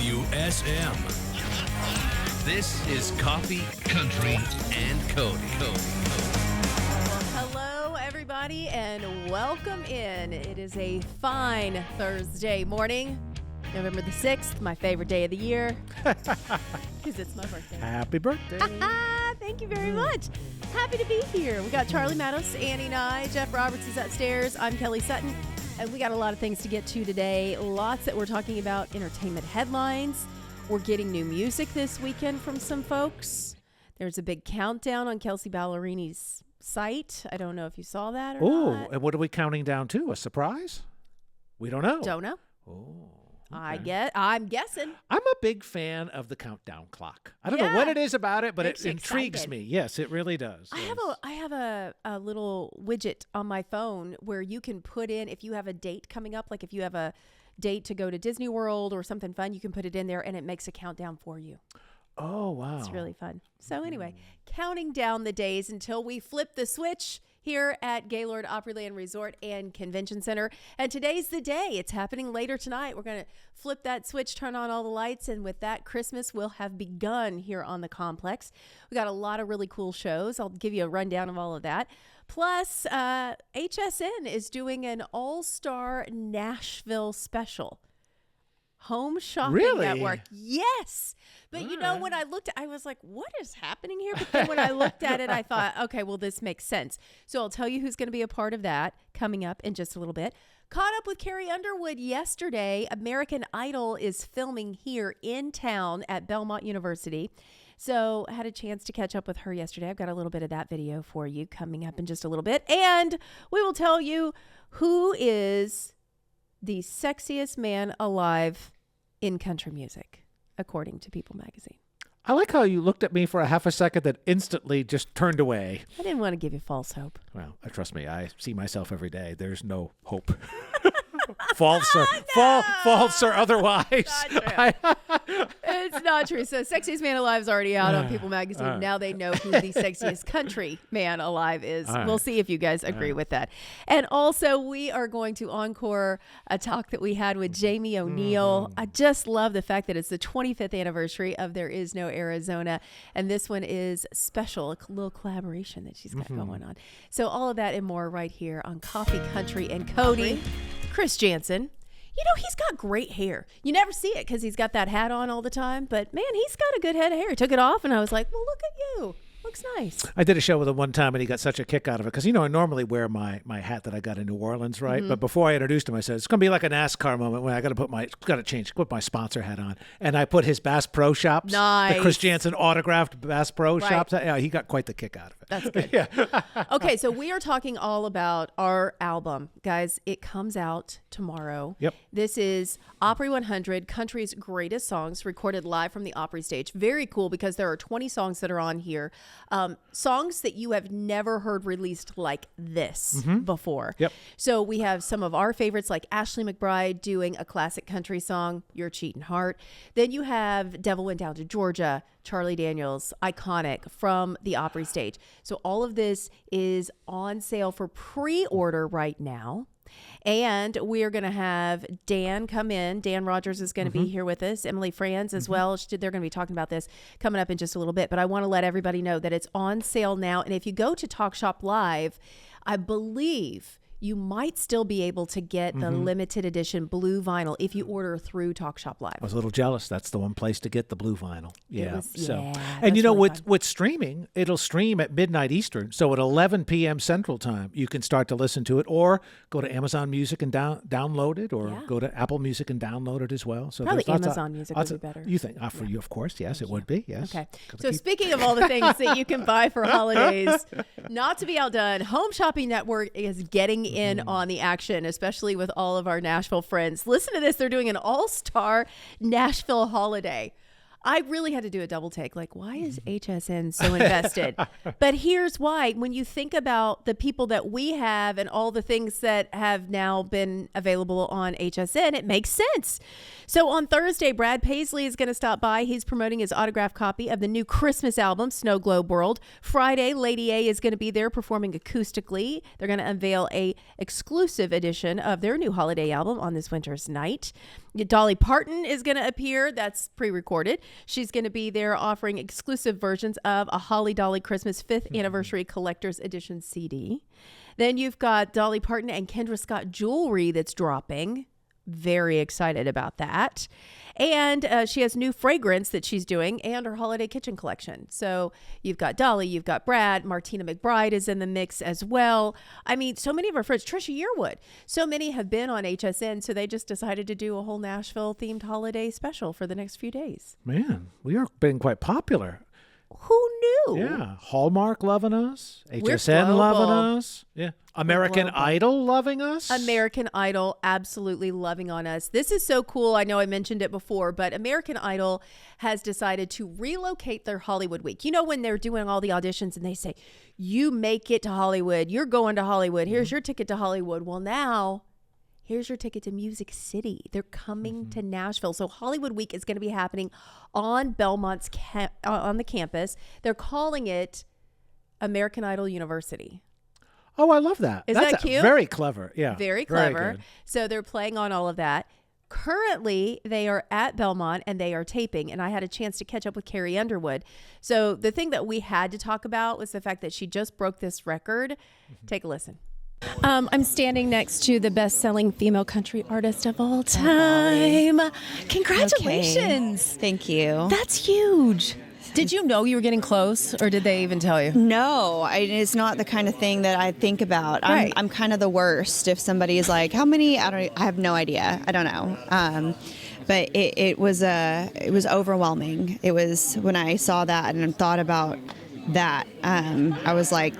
WSM. This is Coffee, Country, and Cody. Well, hello, everybody, and welcome in. It is a fine Thursday morning, November the 6th, my favorite day of the year, because it's my birthday. Happy birthday. Thank you very much. Happy to be here. We got Charlie Matos, Annie and I, Jeff Roberts is upstairs. I'm Kelly Sutton, and we got a lot of things to get to today. Lots that we're talking about, entertainment headlines. We're getting new music this weekend from some folks. There's a big countdown on Kelsey Ballerini's site. I don't know if you saw that or not. Oh, and what are we counting down to? A surprise? We don't know. Don't know. Oh. Okay. I'm guessing. I'm a big fan of the countdown clock. I don't know what it is about it, but Makes it you intrigues excited. me. Yes, it really does. I have a little widget on my phone where you can put in, if you have a date coming up, like if you have a date to go to Disney World or something fun, you can put it in there and it makes a countdown for you. Oh, wow. It's really fun. So anyway, counting down the days until we flip the switch here at Gaylord Opryland Resort and Convention Center. And today's the day. It's happening later tonight. We're going to flip that switch, turn on all the lights, and with that, Christmas will have begun here on the complex. We got a lot of really cool shows. I'll give you a rundown of all of that. Plus, HSN is doing an all-star Nashville special. Home Shopping Network. Yes. But you know, when I looked, I was like, what is happening here? But then when I looked at it, I thought, okay, well, this makes sense. So I'll tell you who's going to be a part of that coming up in just a little bit. Caught up with Carrie Underwood yesterday. American Idol is filming here in town at Belmont University. So I had a chance to catch up with her yesterday. I've got a little bit of that video for you coming up in just a little bit. And we will tell you who is the sexiest man alive in country music, according to People magazine. I like how you looked at me for a half a second that instantly just turned away. I didn't want to give you false hope. Well, trust me, I see myself every day. There's no hope. False or otherwise. It's not true. So Sexiest Man Alive is already out on People magazine. Now they know who the sexiest country man alive is. We'll see if you guys agree with that. And also, we are going to encore a talk that we had with Jamie O'Neill. I just love the fact that it's the 25th anniversary of There Is No Arizona. And this one is special, a little collaboration that she's got going on. So all of that and more right here on Coffee, Country, and Cody. Chris Jansen. You know, he's got great hair. You never see it because he's got that hat on all the time. But, man, he's got a good head of hair. He took it off, and I was like, well, look at you. Looks nice. I did a show with him one time, and he got such a kick out of it because, you know, I normally wear my hat that I got in New Orleans, right? But before I introduced him, I said, it's going to be like a NASCAR moment when I got to put my sponsor hat on. And I put his Bass Pro Shops, the Chris Jansen autographed Bass Pro Shops. Yeah, he got quite the kick out of it. That's good. Yeah. Okay, so we are talking all about our album. Guys, it comes out tomorrow. Yep. This is Opry 100, Country's Greatest Songs, recorded live from the Opry stage. Very cool because there are 20 songs that are on here. Songs that you have never heard released like this before. Yep. So we have some of our favorites like Ashley McBryde doing a classic country song, Your Cheatin' Heart. Then you have Devil Went Down to Georgia, Charlie Daniels, iconic from the Opry stage. So all of this is on sale for pre-order right now. And we are going to have Dan come in. Dan Rogers is going to be here with us. Emily Frans as well. They're going to be talking about this coming up in just a little bit. But I want to let everybody know that it's on sale now. And if you go to Talk Shop Live, I believe you might still be able to get the limited edition blue vinyl if you order through Talk Shop Live. I was a little jealous. That's the one place to get the blue vinyl. Yeah. And you know, really with streaming, it'll stream at midnight Eastern. So at 11 p.m. Central Time, you can start to listen to it, or go to Amazon Music and download it, or go to Apple Music and download it as well. So probably Amazon Music would be better. You think? For you, of course. Yes, it would be. Yes. Okay. So speaking of all the things that you can buy for holidays, not to be outdone, Home Shopping Network is getting in on the action, especially with all of our Nashville friends. Listen to this. They're doing an all-star Nashville holiday. I really had to do a double take. Like, why is HSN so invested? But here's why. When you think about the people that we have and all the things that have now been available on HSN, it makes sense. So on Thursday, Brad Paisley is going to stop by. He's promoting his autographed copy of the new Christmas album, Snow Globe World. Friday, Lady A is going to be there performing acoustically. They're going to unveil a exclusive edition of their new holiday album on this winter's night. Dolly Parton is going to appear. That's pre-recorded. She's going to be there offering exclusive versions of a Holly Dolly Christmas 5th Anniversary Collector's Edition CD. Then you've got Dolly Parton and Kendra Scott jewelry that's dropping. Very excited about that. And she has new fragrance that she's doing and her holiday kitchen collection. So you've got Dolly, you've got Brad, Martina McBride is in the mix as well. I mean, so many of our friends, Trisha Yearwood, so many have been on HSN, so they just decided to do a whole Nashville themed holiday special for the next few days. Man, we are being quite popular. Who knew? Yeah. Hallmark loving us. We're HSN global. loving us. Yeah. American global. Idol loving us. American Idol absolutely loving on us. This is so cool. I know I mentioned it before, but American Idol has decided to relocate their Hollywood week. You know, when they're doing all the auditions and they say, you make it to Hollywood, you're going to Hollywood, here's your ticket to Hollywood. Well, now here's your ticket to Music City. They're coming to Nashville. So Hollywood Week is going to be happening on Belmont's on the campus. They're calling it American Idol University. Oh, I love that. That's that cute? Very clever. Yeah. Very clever. Good. So they're playing on all of that. Currently, they are at Belmont and they are taping, and I had a chance to catch up with Carrie Underwood. So the thing that we had to talk about was the fact that she just broke this record. Take a listen. I'm standing next to the best-selling female country artist of all time. Congratulations. Okay. Thank you. That's huge. Did you know you were getting close, or did they even tell you? No, it's not the kind of thing that I think about. Right. I'm kind of the worst. If somebody is like, how many? I have no idea. I don't know. But it was overwhelming. It was when I saw that and thought about that, I was like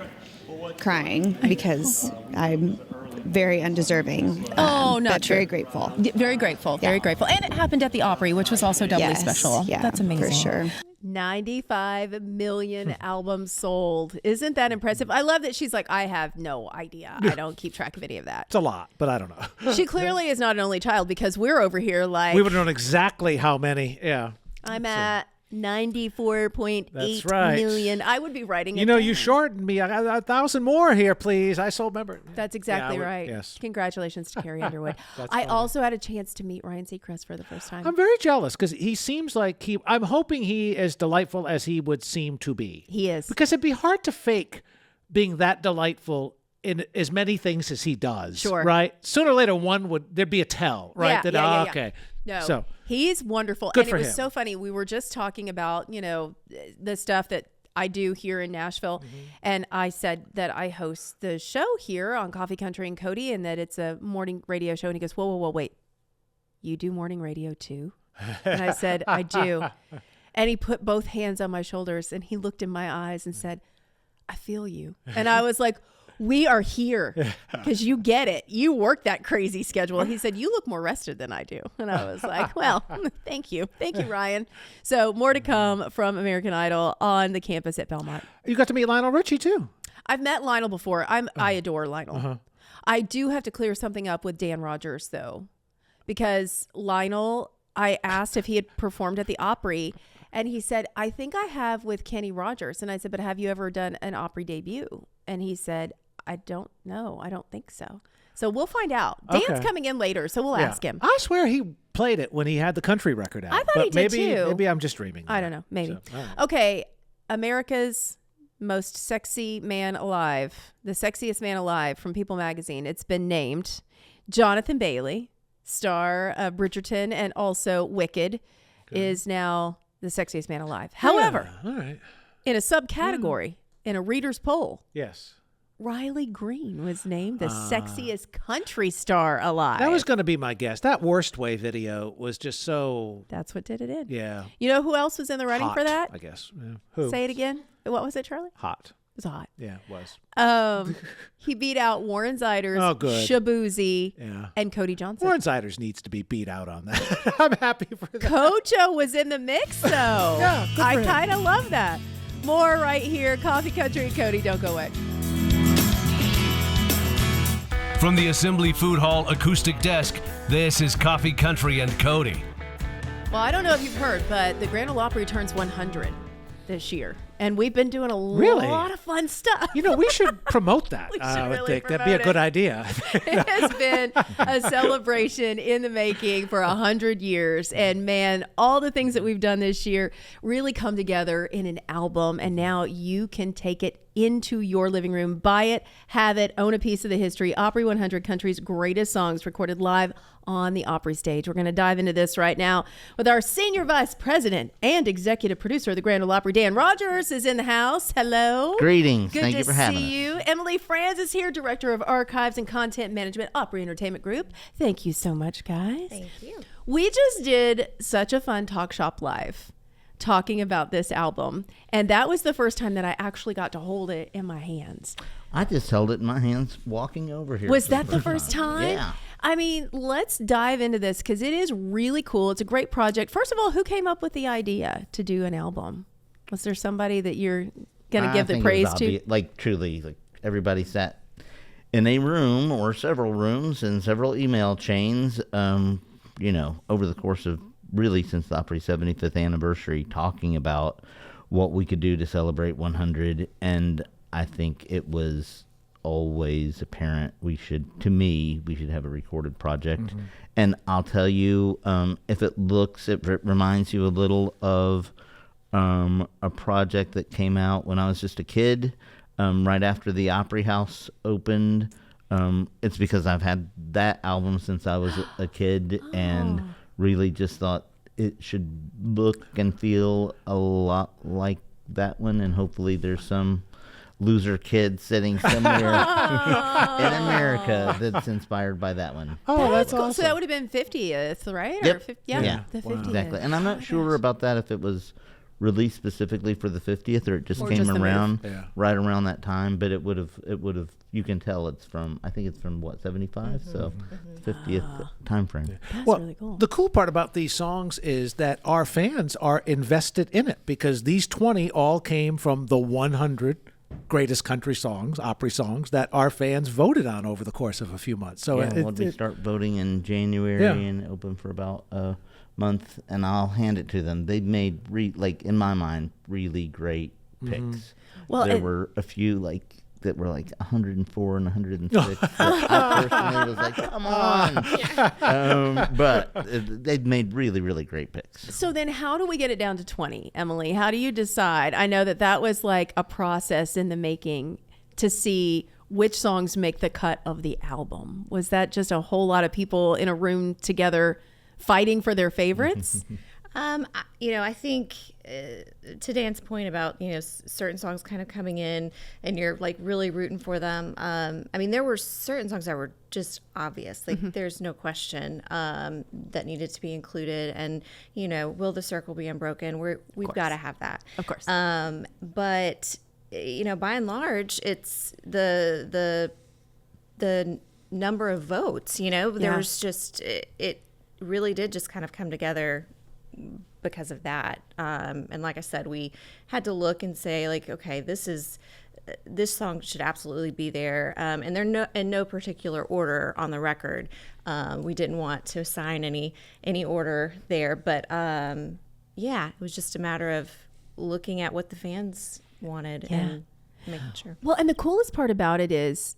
crying because I'm very undeserving. Not but true. very grateful. Very grateful. Very grateful. And it happened at the Opry, which was also doubly special. Yeah, that's amazing. for sure. 95 million albums sold. Isn't that impressive? I love that she's like, I have no idea. I don't keep track of any of that. It's a lot, but I don't know. She clearly is not an only child, because we're over here like, We would have known exactly how many. Yeah. I'm at 94.8 That's right. million. I would be writing it You know, down. you shortened me. I got 1,000 more here, please. I sold member. That's exactly Yeah, right. Yes. Congratulations to Carrie Underwood. I funny. also had a chance to meet Ryan Seacrest for the first time. I'm very jealous because he seems like I'm hoping he is delightful as he would seem to be. He is. Because it'd be hard to fake being that delightful in as many things as he does. Sure. Right? Sooner or later, there'd be a tell, right? Yeah, yeah. Okay. No, So he's wonderful. Good And for it was him. so funny. We were just talking about, the stuff that I do here in Nashville. And I said that I host the show here on Coffee Country and Cody, and that it's a morning radio show. And he goes, whoa, wait. You do morning radio too? And I said, I do. And he put both hands on my shoulders and he looked in my eyes and said, I feel you. And I was like, we are here because you get it. You work that crazy schedule. He said, you look more rested than I do. And I was like, well, thank you. Thank you, Ryan. So more to come from American Idol on the campus at Belmont. you got to meet Lionel Richie, too. I've met Lionel before. I adore Lionel. I do have to clear something up with Dan Rogers, though, because Lionel, I asked if he had performed at the Opry, and he said, I think I have with Kenny Rogers. And I said, but have you ever done an Opry debut? And he said, I don't know. I don't think so. So we'll find out. Dan's Okay. coming in later, so we'll ask him. I swear he played it when he had the country record out. I thought but he did too. Maybe I'm just dreaming. I don't know. Maybe. So, all right. Okay. America's most sexy man alive, the sexiest man alive from People magazine. It's been named Jonathan Bailey, star of Bridgerton and also Wicked, is now the sexiest man alive. However, All right. in a subcategory, in a reader's poll, Yes. Riley Green was named the sexiest country star alive. That was going to be my guess. That Worst Way video was just so, That's what did it in. yeah. You know who else was in the running hot, for that? I guess. Yeah. Who? Say it again. What was it, Charlie? Hot. was hot. Yeah, it was. He beat out Warren Ziders, Oh, good. Shabuzi, Yeah. and Cody Johnson. Warren Ziders needs to be beat out on that. I'm happy for that. Kojo was in the mix, though. Yeah, good for I him. kind of love that. More right here. Coffee Country. Cody, don't go away. From the Assembly Food Hall acoustic desk, this is Coffee Country and Cody. Well, I don't know if you've heard, but the Grand Ole Opry turns 100 this year. And we've been doing a Really? lot of fun stuff. You know, we should promote that. We should I would really think that'd be a promote good it. idea. It has been a celebration in the making for 100 years. And man, all the things that we've done this year really come together in an album. And now you can take it into your living room, buy it, have it, own a piece of the history. Opry 100 Country's greatest songs recorded live on the Opry stage. We're going to dive into this right now with our senior vice president and executive producer of the Grand Ole Opry, Dan Rogers, is in the house. Hello. Greetings. Good Thank to you for having us. see you. Emily Frans is here, Director of Archives and Content Management, Opry Entertainment Group. Thank you so much, guys. Thank you. We just did such a fun Talk Shop Live talking about this album, and that was the first time that I actually got to hold it in my hands. I just held it in my hands walking over here. Was for that the first time? Yeah. I mean, let's dive into this because it is really cool. It's a great project. First of all, who came up with the idea to do an album? Was there somebody that you're going to give the think it was praise to? obvious. Like, truly, like everybody sat in a room or several rooms and several email chains, over the course of really since the Opry 75th anniversary, talking about what we could do to celebrate 100. And I think it was always apparent we should have a recorded project. Mm-hmm. And I'll tell you, if it reminds you a little of a project that came out when I was just a kid, right after the Opry House opened. It's because I've had that album since I was a kid and really just thought it should look and feel a lot like that one, and hopefully there's some loser kid sitting somewhere in America that's inspired by that one. Oh, that's cool. awesome. So that would have been 50th, right? Yep. Or Yeah. the 50th. Exactly. And I'm not sure about that, if it was released specifically for the 50th or it just Or came just the around move. Yeah. right around that time, but it would have you can tell it's from, I think it's from 75, so 50th time frame. That's Well, really cool. the cool part about these songs is that our fans are invested in it because these 20 all came from the 100 greatest country songs, Opry songs, that our fans voted on over the course of a few months. So We start voting in January and open for about a month, and I'll hand it to them. They made, in my mind, really great picks. Well, there were a few that were 104 and 106. I personally was like, come on. But they've made really, really great picks. So then how do we get it down to 20, Emily? How do you decide? I know that was like a process in the making to see which songs make the cut of the album. Was that just a whole lot of people in a room together fighting for their favorites? I think to Dan's point about, certain songs kind of coming in and you're really rooting for them. There were certain songs that were just obvious. There's no question that needed to be included. And, Will the Circle Be Unbroken? We've got to have that. Of course. But, by and large, it's the number of votes, there was just, it really did just kind of come together because of that. And like I said, we had to look and say okay, this song should absolutely be there. And they're in no particular order on the record. We didn't want to assign any order there, but it was just a matter of looking at what the fans wanted and making sure. Well, and the coolest part about it is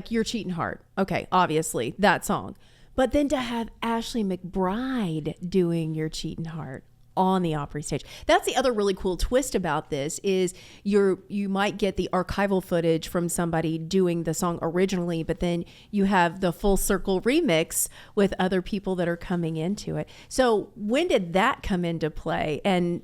You're Cheating Hard. Okay, obviously that song. But then to have Ashley McBryde doing You're Cheating Hard on the Opry stage. That's the other really cool twist about this is you might get the archival footage from somebody doing the song originally, but then you have the full circle remix with other people that are coming into it. So when did that come into play? And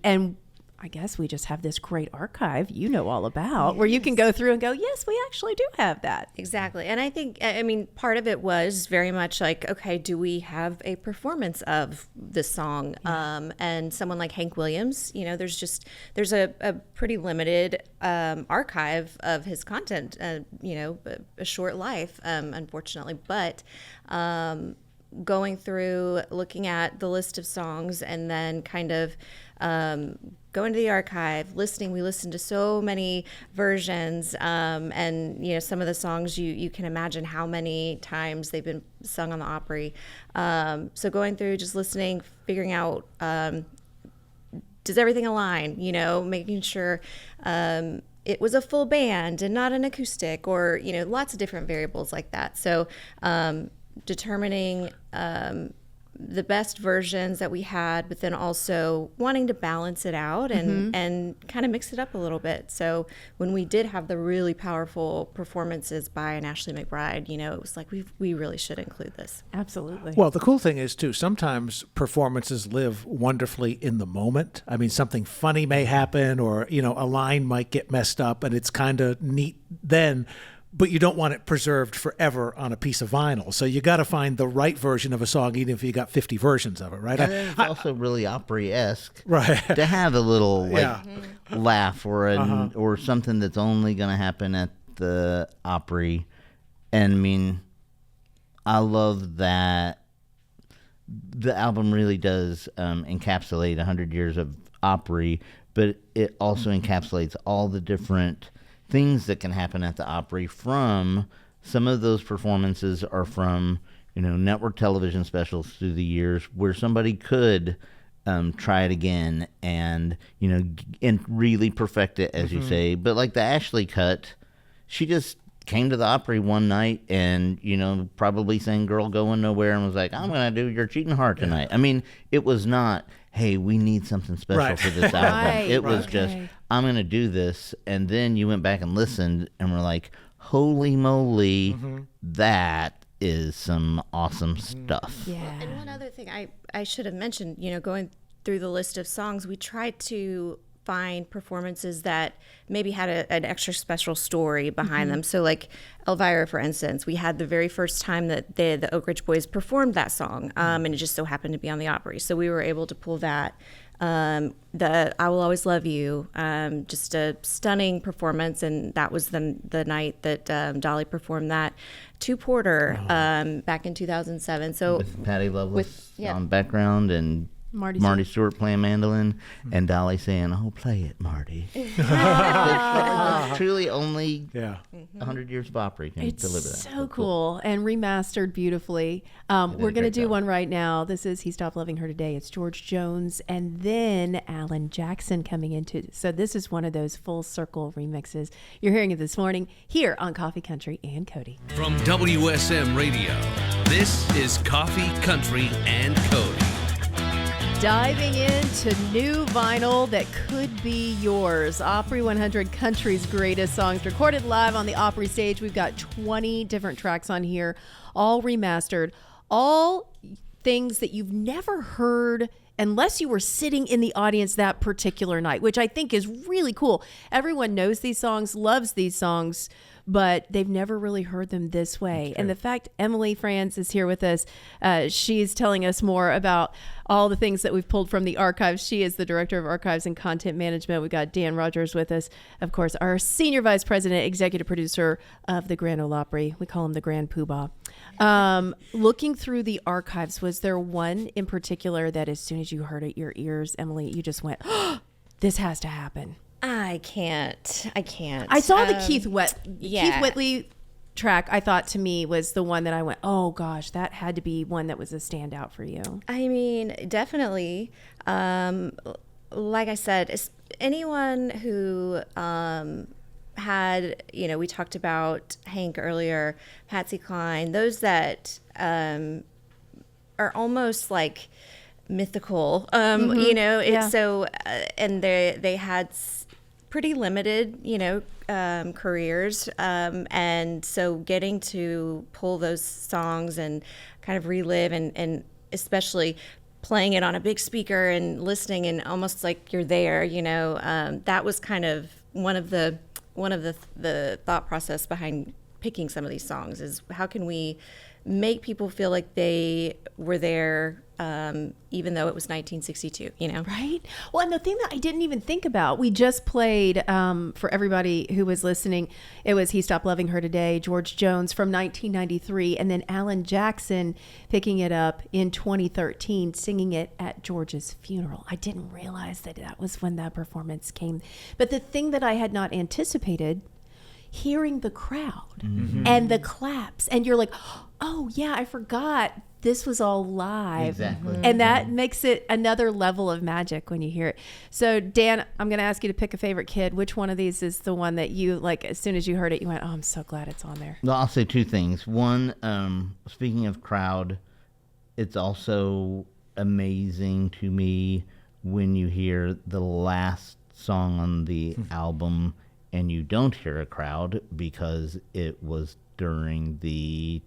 I guess we just have this great archive you know all about, where you can go through and go, yes, we actually do have that. Exactly. And I think, I mean, part of it was very much like, okay, do we have a performance of the song? And someone like Hank Williams, you know, there's a pretty limited archive of his content, you know, a short life, unfortunately. But going through, looking at the list of songs, and then kind of going to the archive, listening. We listened to so many versions, and you know, some of the songs you can imagine how many times they've been sung on the Opry. So going through, just listening, figuring out, does everything align? You know, making sure it was a full band and not an acoustic, or you know, lots of different variables like that. So determining the best versions that we had, but then also wanting to balance it out and kind of mix it up a little bit. So when we did have the really powerful performances by an Ashley McBryde, you know, it was like, we really should include this. Absolutely. Well, the cool thing is, too, sometimes performances live wonderfully in the moment. I mean, something funny may happen, or, you know, a line might get messed up, and it's kind of neat then, but you don't want it preserved forever on a piece of vinyl. So you got to find the right version of a song, even if you got 50 versions of it, right? And it's also really Opry-esque, right. to have a little Yeah. laugh or something that's only going to happen at the Opry. And I mean, I love that the album really does encapsulate 100 years of Opry, but it also encapsulates all the different things that can happen at the Opry. From some of those performances are from, you know, network television specials through the years, where somebody could try it again and, you know, and really perfect it, as you say. But like the Ashley cut, she just came to the Opry one night and, you know, probably sang Girl Going Nowhere and was like, I'm going to do Your Cheating Heart tonight. I mean, it was not, hey, we need something special for this album. Right. It was just, I'm going to do this. And then you went back and listened and were like, holy moly, that is some awesome stuff. Yeah. And one other thing I should have mentioned, you know, going through the list of songs, we tried to find performances that maybe had an extra special story behind them. So like Elvira, for instance, we had the very first time that the Oak Ridge Boys performed that song, and it just so happened to be on the Opry. So we were able to pull that. The I Will Always Love You, just a stunning performance, and that was the night that Dolly performed that to Porter back in 2007. So With Patty Loveless yeah. on background and Marty Stewart playing mandolin and Dolly saying, "Oh, play it, Marty." Truly, only 100 years of Opry can deliver that. So cool and remastered beautifully. We're going to do one right now. This is He Stopped Loving Her Today. It's George Jones and then Alan Jackson coming into. So this is one of those full circle remixes. You're hearing it this morning here on Coffee Country and Cody. From WSM Radio, this is Coffee Country and Cody. Diving into new vinyl that could be yours. Opry 100 Country's Greatest Songs, recorded live on the Opry stage. We've got 20 different tracks on here, all remastered, all things that you've never heard unless you were sitting in the audience that particular night, which I think is really cool. Everyone knows these songs, loves these songs, but they've never really heard them this way. And the fact Emily Frans is here with us, she's telling us more about all the things that we've pulled from the archives. She is the Director of Archives and Content Management. We've got Dan Rogers with us, of course, our Senior Vice President, Executive Producer of the Grand Ole Opry. We call him the Grand Poobah. Looking through the archives, was there one in particular that as soon as you heard it, your ears, Emily, you just went, oh, this has to happen? I can't. I saw the Keith Whitley track. I thought to me was the one that I went, oh gosh, that had to be one that was a standout for you. I mean, definitely. Like I said, anyone who had, you know, we talked about Hank earlier, Patsy Cline, those that are almost like mythical, you know, it's so, and they had pretty limited, you know, careers. And so getting to pull those songs and kind of relive and especially playing it on a big speaker and listening and almost like you're there, that was kind of one of the thought process behind picking some of these songs is how can we make people feel like they were there, even though it was 1962, Right? Well, and the thing that I didn't even think about, we just played, for everybody who was listening, it was He Stopped Loving Her Today, George Jones from 1993, and then Alan Jackson picking it up in 2013, singing it at George's funeral. I didn't realize that was when that performance came. But the thing that I had not anticipated, hearing the crowd and the claps, and you're like, oh yeah, I forgot this was all live. Exactly. And that makes it another level of magic when you hear it. So Dan, I'm going to ask you to pick a favorite kid. Which one of these is the one that you, like, as soon as you heard it, you went, oh, I'm so glad it's on there? Well, I'll say two things. One, speaking of crowd, it's also amazing to me when you hear the last song on the album and you don't hear a crowd because it was during the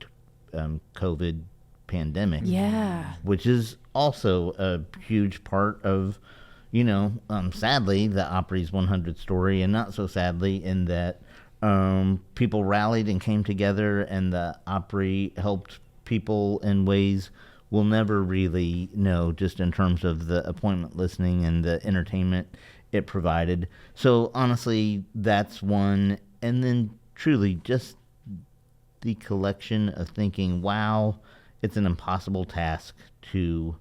COVID pandemic. Yeah. Which is also a huge part of, sadly, the Opry's 100 story, and not so sadly in that people rallied and came together, and the Opry helped people in ways we'll never really know, just in terms of the appointment listening and the entertainment it provided. So honestly, that's one. And then truly just the collection of thinking, wow, it's an impossible task to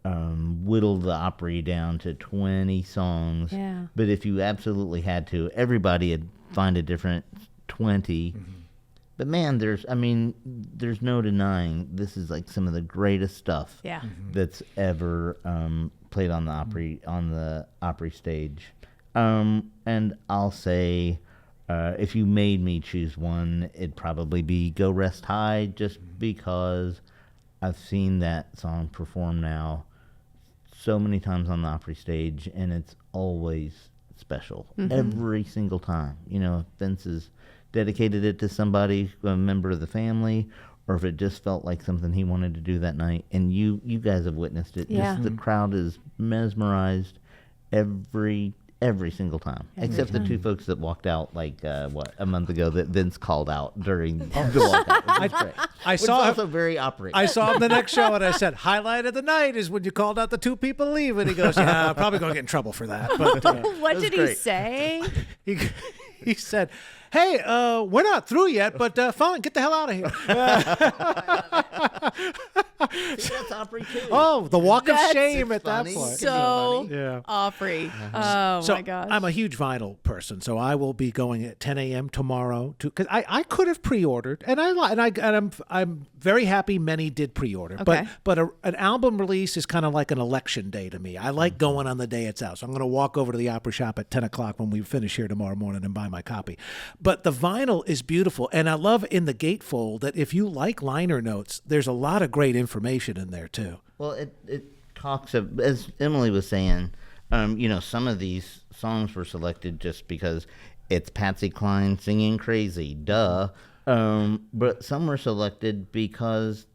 whittle the Opry down to 20 songs. Yeah. But if you absolutely had to, everybody would find a different 20. But man, there's no denying this is like some of the greatest stuff that's ever played on the Opry stage. And I'll say, if you made me choose one, it'd probably be Go Rest High, just because I've seen that song perform now so many times on the Opry stage, and it's always special. Every single time. If Vince has dedicated it to somebody, a member of the family, or if it just felt like something he wanted to do that night. And you guys have witnessed it. Yeah. Just the crowd is mesmerized every single time, except the two folks that walked out a month ago that Vince called out during the walkout. Which was great. I saw Which him. is also very Opry. I saw him the next show, and I said, highlight of the night is when you called out the two people leave. And he goes, yeah, I'm probably going to get in trouble for that. But What did he great. say? he said, hey, we're not through yet, but fine, get the hell out of here. See, that's Opry too. Oh, the walk of That's shame at that funny. point. So Yeah. Opry. Oh So my gosh. I'm a huge vinyl person, so I will be going at 10 a.m. tomorrow because I could have pre-ordered, and I'm very happy many did pre-order. Okay. But an album release is kind of like an election day to me. I like going on the day it's out, so I'm going to walk over to the Opry shop at 10 o'clock when we finish here tomorrow morning and buy my copy. But the vinyl is beautiful, and I love in the gatefold that if you like liner notes, there's a lot of great information in there too. Well, it talks of, as Emily was saying, some of these songs were selected just because it's Patsy Cline singing Crazy, duh. But some were selected because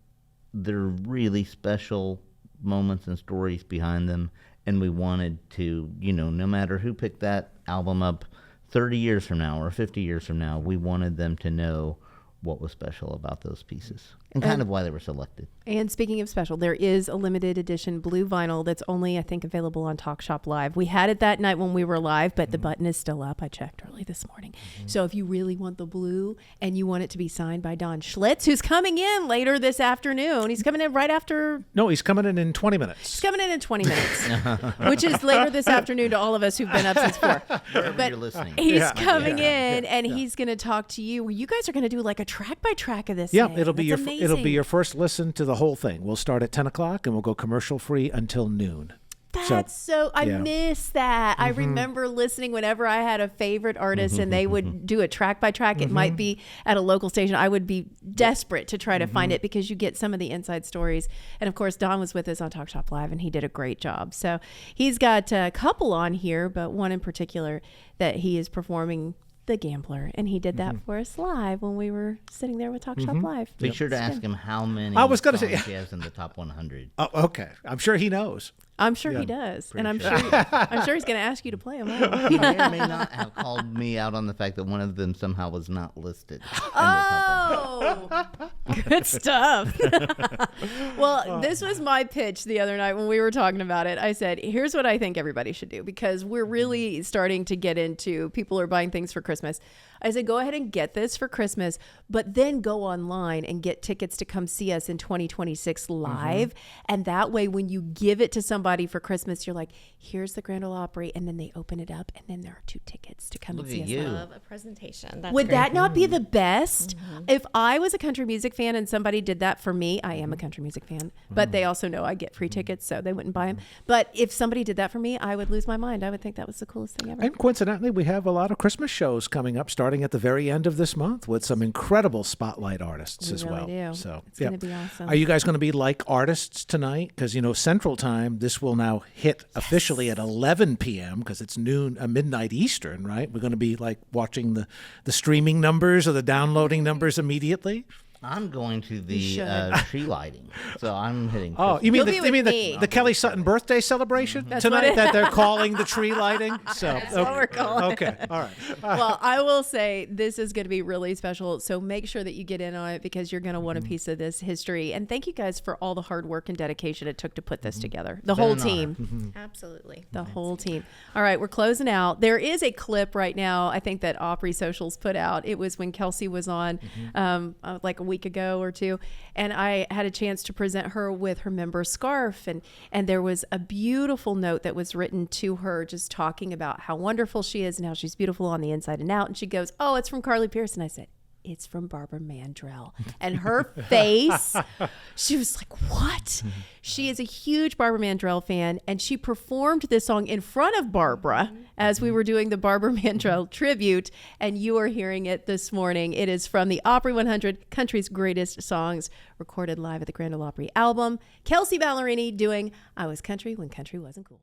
they're really special moments and stories behind them, and we wanted to, no matter who picked that album up 30 years from now or 50 years from now, we wanted them to know what was special about those pieces and kind of why they were selected. And speaking of special, there is a limited edition blue vinyl that's only, I think, available on Talk Shop Live. We had it that night when we were live, but the button is still up. I checked early this morning. So if you really want the blue and you want it to be signed by Don Schlitz, who's coming in later this afternoon. He's coming in right after... No, he's coming in 20 minutes. He's coming in 20 minutes, which is later this afternoon to all of us who've been up since 4. Wherever But you're listening. he's coming in, and he's going to talk to you. You guys are going to do like a track by track of this. Yeah, thing. it'll be That's it'll be amazing. your first listen to the whole thing. We'll start at 10 o'clock and we'll go commercial free until noon. That's so I yeah. miss that. I remember listening whenever I had a favorite artist and they would do a track by track. It might be at a local station. I would be desperate to try to find it because you get some of the inside stories. And of course, Don was with us on Talk Shop Live and he did a great job. So he's got a couple on here, but one in particular that he is performing the Gambler, and he did that for us live when we were sitting there with Talk Shop Live. Be sure to ask him how many I was gonna songs say- he has in the top 100. Oh, okay. I'm sure he knows. I'm sure he does, and I'm sure. sure I'm sure he's going to ask you to play them all. He may or may not have called me out on the fact that one of them somehow was not listed. In the top 100. Oh, good stuff. Well, this was my pitch the other night when we were talking about it. I said, here's what I think everybody should do, because we're really starting to get into people are buying things for Christmas. I said, go ahead and get this for Christmas, but then go online and get tickets to come see us in 2026 live. And that way, when you give it to somebody for Christmas, you're like, here's the Grand Ole Opry. And then they open it up, and then there are 2 tickets to come Look and see at us you. live. Love a presentation. That's Would great. that not be the best? If I was a country music fan and somebody did that for me, I am a country music fan, but they also know I get free tickets, so they wouldn't buy them. But if somebody did that for me, I would lose my mind. I would think that was the coolest thing ever. And coincidentally, we have a lot of Christmas shows coming up starting at the very end of this month with some incredible spotlight artists We as really well. do. So It's gonna be awesome. Are you guys going to be like artists tonight? Because, Central Time, this will now hit officially at 11 p.m. because it's midnight Eastern, right? We're going to be like watching the streaming numbers or the downloading numbers immediately. I'm going to the should. tree lighting, so I'm hitting. Oh, Christmas. you mean You'll be with me. the Kelly Sutton birthday celebration That's tonight what that they're calling the tree lighting? So That's what we're calling Okay, all right. Well, I will say this is going to be really special. So make sure that you get in on it because you're going to want a piece of this history. And thank you guys for all the hard work and dedication it took to put this together. The whole Been an honor. team. Absolutely. The whole team. All right, we're closing out. There is a clip right now, I think, that Opry Socials put out. It was when Kelsey was on like a week ago or two. And I had a chance to present her with her member scarf. And there was a beautiful note that was written to her just talking about how wonderful she is and how she's beautiful on the inside and out. And she goes, oh, it's from Carly Pearce. And I said, it's from Barbara Mandrell. And her face, she was like, what? She is a huge Barbara Mandrell fan, and she performed this song in front of Barbara as we were doing the Barbara Mandrell tribute, and you are hearing it this morning. It is from the Opry 100 Country's Greatest Songs, recorded live at the Grand Ole Opry album. Kelsey Ballerini doing I Was Country When Country Wasn't Cool.